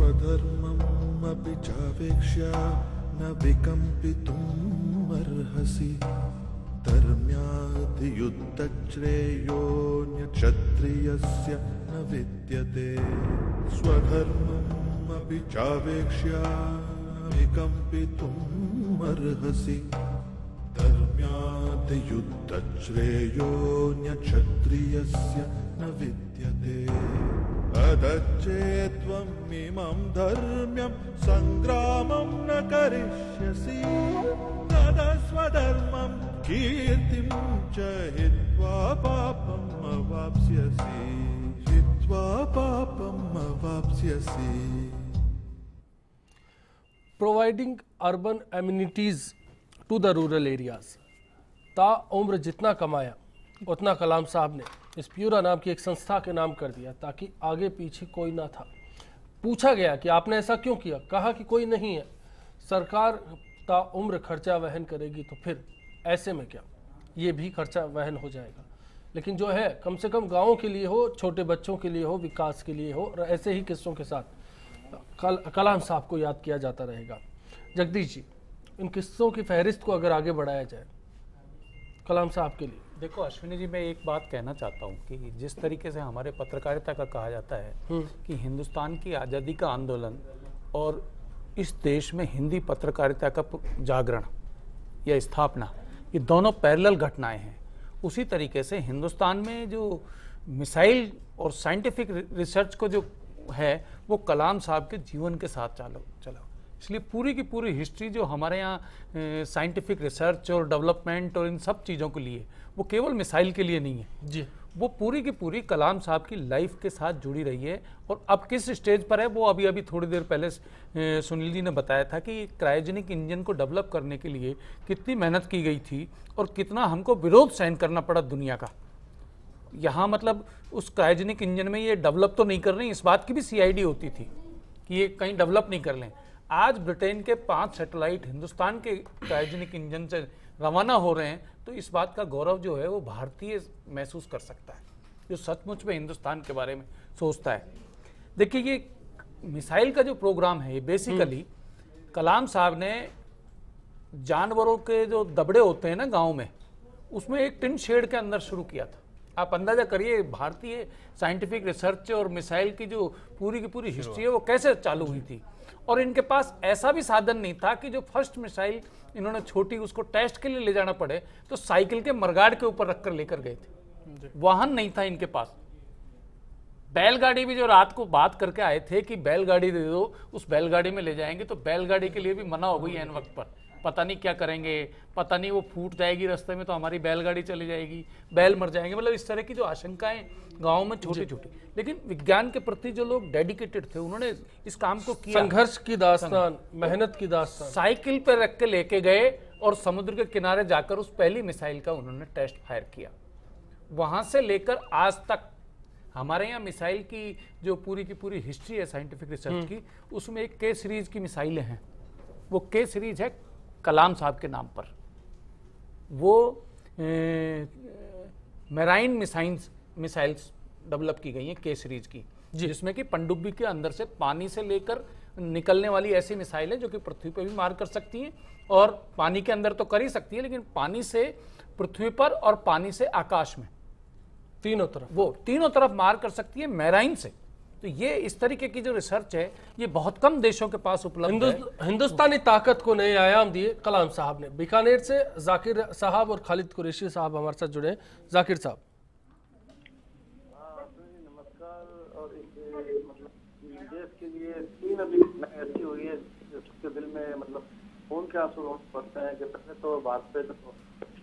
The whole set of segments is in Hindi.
स्वधर्मम् अपि चावेक्ष्य न विकम्पितुम् अर्हसि धर्म्याद्युद्धश्रेयोऽन्यक्षत्रियस्य न विद्यते स्वधर्मम् अपि चावेक्ष्य विकम्पितुम् अर्हसि धर्म्याद्युद्धश्रेयोऽन्यक्षत्रियस्य न विद्यते अदच्चेत्त्वम् इमं धर्म्यं सङ्ग्रामं न करिष्यसि तदा स्वधर्मं कीर्तिं च हित्वा पापम् अवाप्स्यसि Providing urban amenities to the rural areas. ताउम्र जितना कमाया उतना कलाम साहब ने इस प्यूरा नाम की एक संस्था के नाम कर दिया ताकि आगे पीछे कोई ना था। पूछा गया कि आपने ऐसा क्यों किया, कहा कि कोई नहीं है, सरकार ताउम्र खर्चा वहन करेगी तो फिर ऐसे में क्या, ये भी खर्चा वहन हो जाएगा। लेकिन जो है कम से कम गाँव के लिए हो, छोटे बच्चों के लिए हो, विकास के लिए हो, और ऐसे ही किस्सों के साथ कलाम साहब को याद किया जाता रहेगा। जगदीश जी, इन किस्सों की फहरिस्त को अगर आगे बढ़ाया जाए कलाम साहब के लिए। देखो अश्विनी जी, मैं एक बात कहना चाहता हूँ कि जिस तरीके से हमारे पत्रकारिता का कहा जाता है कि हिंदुस्तान की आज़ादी का आंदोलन और इस देश में हिंदी पत्रकारिता का जागरण या स्थापना, ये दोनों पैरेलल घटनाएं हैं। उसी तरीके से हिंदुस्तान में जो मिसाइल और साइंटिफिक रिसर्च को जो है वो कलाम साहब के जीवन के साथ चला। इसलिए पूरी की पूरी हिस्ट्री जो हमारे यहाँ साइंटिफिक रिसर्च और डेवलपमेंट और इन सब चीज़ों के लिए, वो केवल मिसाइल के लिए नहीं है जी, वो पूरी की पूरी कलाम साहब की लाइफ के साथ जुड़ी रही है। और अब किस स्टेज पर है वो अभी थोड़ी देर पहले सुनील जी ने बताया था कि क्रायोजेनिक इंजन को डेवलप करने के लिए कितनी मेहनत की गई थी और कितना हमको विरोध सहन करना पड़ा दुनिया का। यहाँ मतलब उस क्रायोजेनिक इंजन में ये डेवलप तो नहीं कर रहे, इस बात की भी CID होती थी कि ये कहीं डेवलप नहीं कर लें। आज ब्रिटेन के 5 सैटेलाइट हिंदुस्तान के क्रायोजेनिक इंजन से रवाना हो रहे हैं, तो इस बात का गौरव जो है वो भारतीय महसूस कर सकता है जो सचमुच में हिंदुस्तान के बारे में सोचता है। देखिए, ये मिसाइल का जो प्रोग्राम है ये बेसिकली कलाम साहब ने जानवरों के जो दबड़े होते हैं ना गाँव में, उसमें एक टिन शेड के अंदर शुरू किया था। आप अंदाजा करिए भारतीय साइंटिफिक रिसर्च और मिसाइल की जो पूरी की पूरी हिस्ट्री है वो कैसे चालू हुई थी। और इनके पास ऐसा भी साधन नहीं था कि जो फर्स्ट मिसाइल इन्होंने छोटी उसको टेस्ट के लिए ले जाना पड़े, तो साइकिल के मरगाड़ के ऊपर रखकर लेकर गए थे। वाहन नहीं था इनके पास। बैलगाड़ी भी जो रात को बात करके आए थे कि बैलगाड़ी दे दो, उस बैलगाड़ी में ले जाएंगे, तो बैलगाड़ी के लिए भी मना हो गई एन वक्त पर। पता नहीं क्या करेंगे, पता नहीं वो फूट जाएगी रास्ते में तो हमारी बैलगाड़ी चली जाएगी, बैल मर जाएंगे, मतलब इस तरह की जो आशंकाएं गाँव में छोटी छोटी। लेकिन विज्ञान के प्रति जो लोग डेडिकेटेड थे उन्होंने इस काम को किया। संघर्ष की दास्तान, मेहनत की दास्तान। साइकिल पर रख के लेके गए और समुद्र के किनारे जाकर उस पहली मिसाइल का उन्होंने टेस्ट फायर किया। वहां से लेकर आज तक हमारे यहाँ मिसाइल की जो पूरी की पूरी हिस्ट्री है साइंटिफिक रिसर्च की, उसमें एक K सीरीज की मिसाइलें हैं। वो K सीरीज है कलाम साहब के नाम पर। वो मेराइन मिसाइल्स डेवलप की गई हैं K सीरीज की, जिसमें कि पनडुब्बी के अंदर से पानी से लेकर निकलने वाली ऐसी मिसाइल है जो कि पृथ्वी पर भी मार कर सकती हैं, और पानी के अंदर तो कर ही सकती है, लेकिन पानी से पृथ्वी पर और पानी से आकाश में तीनों तरफ मार कर सकती है मेराइन से। तो ये इस तरीके की जो रिसर्च है ये बहुत कम देशों के पास उपलब्ध है। हिंदुस्तानी ताकत को नए आयाम दिए कलाम साहब ने। बीकानेर से जाकिर साहब और खालिद कुरैशी साहब हमारे साथ जुड़े। जाकिर साहब, नमस्कार। और मतलब देश के लिए 3 अभी ऐसी हुई है जिसके दिल में मतलब खून के आंसू पड़ते हैं कि पहले तो भारत पे तो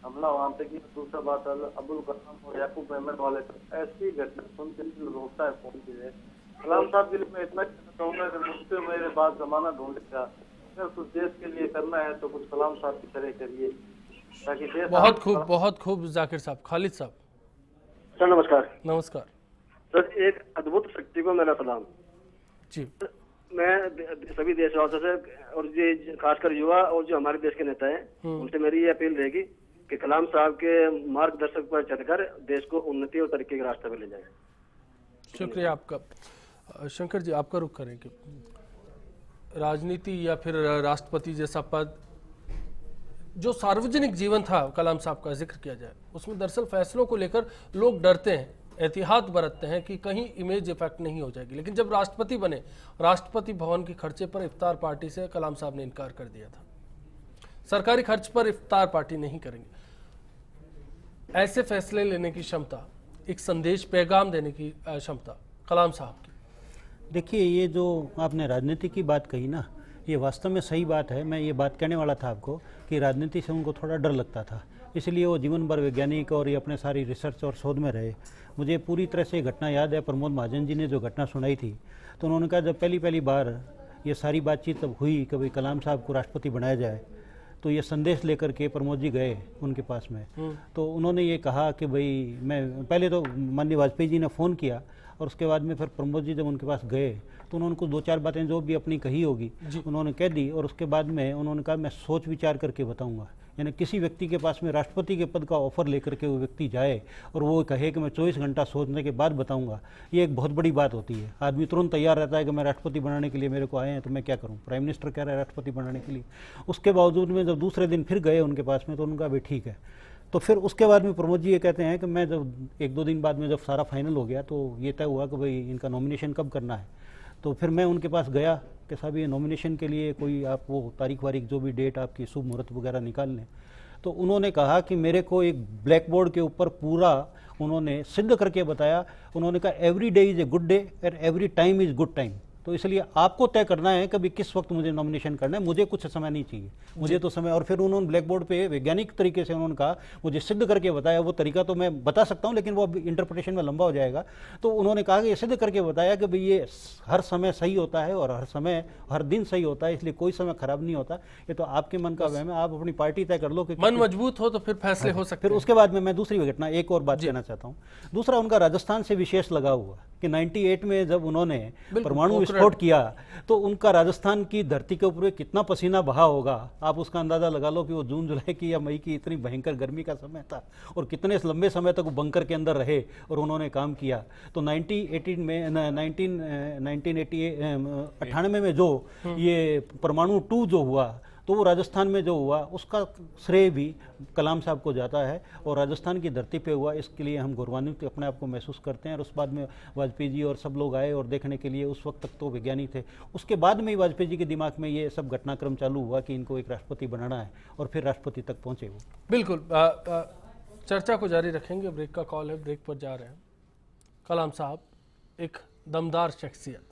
हमला वहां पे की, दूसरा बात अबुल कलाम और याकूब अहमद वाले ऐसी घटना सुन के दिल रोता है खून के लिए। कलाम साहब के लिए मैं इतना कहना चाहूंगा कि मुझसे मेरे बाद जमाना ढूंढेगा, अगर कुछ देश के लिए करना है तो कुछ कलाम साहब की तरह करिए ताकि देश। बहुत खूब जाकिर साहब। खालिद साहब सर नमस्कार। नमस्कार सर, एक अद्भुत शक्ति को मेरा सलाम जी। मैं सभी देशवासियों से और ये खासकर युवा और जो हमारे देश के नेता हैं उनसे मेरी ये अपील रहेगी कि कलाम साहब के मार्गदर्शक पर चलकर देश को उन्नति और तरक्की के रास्ते पर ले जाए। शुक्रिया आपका। शंकर जी, आपका रुख करेंगे। राजनीति या फिर राष्ट्रपति जैसा पद, जो सार्वजनिक जीवन था कलाम साहब का जिक्र किया जाए, उसमें दरअसल फैसलों को लेकर लोग डरते हैं, एहतियात बरतते हैं कि कहीं इमेज इफेक्ट नहीं हो जाएगी। लेकिन जब राष्ट्रपति बने, राष्ट्रपति भवन के खर्चे पर इफ्तार पार्टी से कलाम साहब ने इनकार कर दिया था। सरकारी खर्च पर इफ्तार पार्टी नहीं करेंगे। ऐसे फैसले लेने की क्षमता, एक संदेश पैगाम देने की क्षमता कलाम साहब की। देखिए, ये जो आपने राजनीति की बात कही ना, ये वास्तव में सही बात है। मैं ये बात कहने वाला था आपको कि राजनीति से उनको थोड़ा डर लगता था, इसलिए वो जीवन भर वैज्ञानिक और ये अपने सारी रिसर्च और शोध में रहे। मुझे पूरी तरह से घटना याद है, प्रमोद महाजन जी ने जो घटना सुनाई थी, तो उन्होंने कहा जब पहली बार ये सारी बातचीत तब हुई कि भाई कलाम साहब को राष्ट्रपति बनाया जाए, तो ये संदेश लेकर के प्रमोद जी गए उनके पास में। तो उन्होंने ये कहा कि भाई मैं पहले तो माननीय वाजपेयी जी ने फ़ोन किया और उसके बाद में फिर प्रमोद जी जब उनके पास गए तो उन्होंने कुछ 2-4 बातें जो भी अपनी कही होगी उन्होंने कह दी, और उसके बाद में उन्होंने कहा मैं सोच विचार करके बताऊंगा। यानी किसी व्यक्ति के पास में राष्ट्रपति के पद का ऑफर लेकर के वो व्यक्ति जाए और वो कहे कि मैं 24 घंटा सोचने के बाद बताऊंगा, ये एक बहुत बड़ी बात होती है। आदमी तुरंत तैयार रहता है कि मैं राष्ट्रपति बनाने के लिए मेरे को आए हैं तो मैं क्या करूं, प्राइम मिनिस्टर कह रहा है राष्ट्रपति बनाने के लिए। उसके बावजूद में जब दूसरे दिन फिर गए उनके पास में तो उनका भी ठीक है। तो फिर उसके बाद में प्रमोद जी ये कहते हैं कि मैं जब 1-2 दिन बाद में जब सारा फाइनल हो गया तो ये तय हुआ कि भाई इनका नॉमिनेशन कब करना है। तो फिर मैं उनके पास गया कि साहब ये नॉमिनेशन के लिए कोई आप वो तारीख वारीख जो भी डेट आपकी शुभ मुहूर्त वगैरह निकाल लें। तो उन्होंने कहा कि मेरे को एक ब्लैक बोर्ड के ऊपर पूरा उन्होंने सिद्ध करके बताया। उन्होंने कहा every day is a good day and every time is good time. तो इसलिए आपको तय करना है कि किस वक्त मुझे नॉमिनेशन करना है, मुझे कुछ समय नहीं चाहिए, मुझे तो समय। और फिर उन्होंने ब्लैक बोर्ड पे वैज्ञानिक तरीके से उन्होंने कहा, मुझे सिद्ध करके बताया। वो तरीका तो मैं बता सकता हूं लेकिन वो इंटरप्रिटेशन में लंबा हो जाएगा। तो उन्होंने कहा कि ये सिद्ध करके बताया कि भाई ये हर समय सही होता है और हर समय हर दिन सही होता है, इसलिए कोई समय खराब नहीं होता। ये तो आपके मन का वहम है, आप अपनी पार्टी तय कर लो कि मन मजबूत हो तो फिर फैसले हो सकते। फिर उसके बाद में मैं दूसरी घटना एक और बात कहना चाहता हूँ। दूसरा उनका राजस्थान से विशेष लगा हुआ कि 98 में जब उन्होंने परमाणु विस्फोट किया तो उनका राजस्थान की धरती के ऊपर कितना पसीना बहा होगा। आप उसका अंदाजा लगा लो कि वो जून जुलाई की या मई की इतनी भयंकर गर्मी का समय था और कितने लंबे समय तक वो बंकर के अंदर रहे और उन्होंने काम किया। तो 1998 में जो ये परमाणु 2 जो हुआ तो वो राजस्थान में जो हुआ उसका श्रेय भी कलाम साहब को जाता है और राजस्थान की धरती पे हुआ, इसके लिए हम गौरवान्वित अपने आप को महसूस करते हैं। और उस बाद में वाजपेयी जी और सब लोग आए और देखने के लिए, उस वक्त तक तो वैज्ञानिक थे। उसके बाद में ही वाजपेयी जी के दिमाग में ये सब घटनाक्रम चालू हुआ कि इनको एक राष्ट्रपति बनाना है और फिर राष्ट्रपति तक पहुँचे वो। बिल्कुल, चर्चा को जारी रखेंगे। ब्रेक का कॉल है, ब्रेक पर जा रहे हैं। कलाम साहब एक दमदार शख्सियत।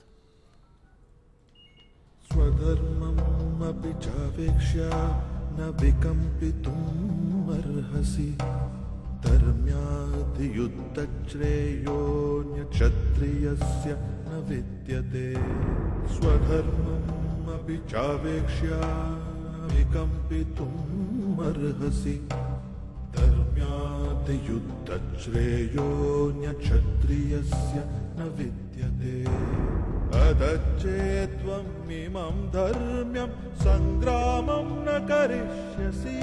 स्वधर्ममपि चावेक्ष्य न विकम्पितुम् अर्हसि धर्म्याधियुद्धश्रेयोऽन्यक्षत्रियस्य न विद्यते। स्वधर्ममपि चावेक्ष्य न विकम्पितुम् अर्हसि धर्म्याधियुद्धश्रेयोऽन्यक्षत्रियस्य न विद्यते। अदच्चेत्त्वम् इमं धर्म्यं सङ्ग्रामं न करिष्यसि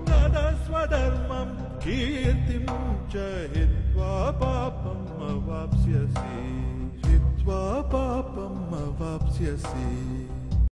तदस्वधर्मं कीर्तिं च हित्वा पापम् अवाप्स्यसि।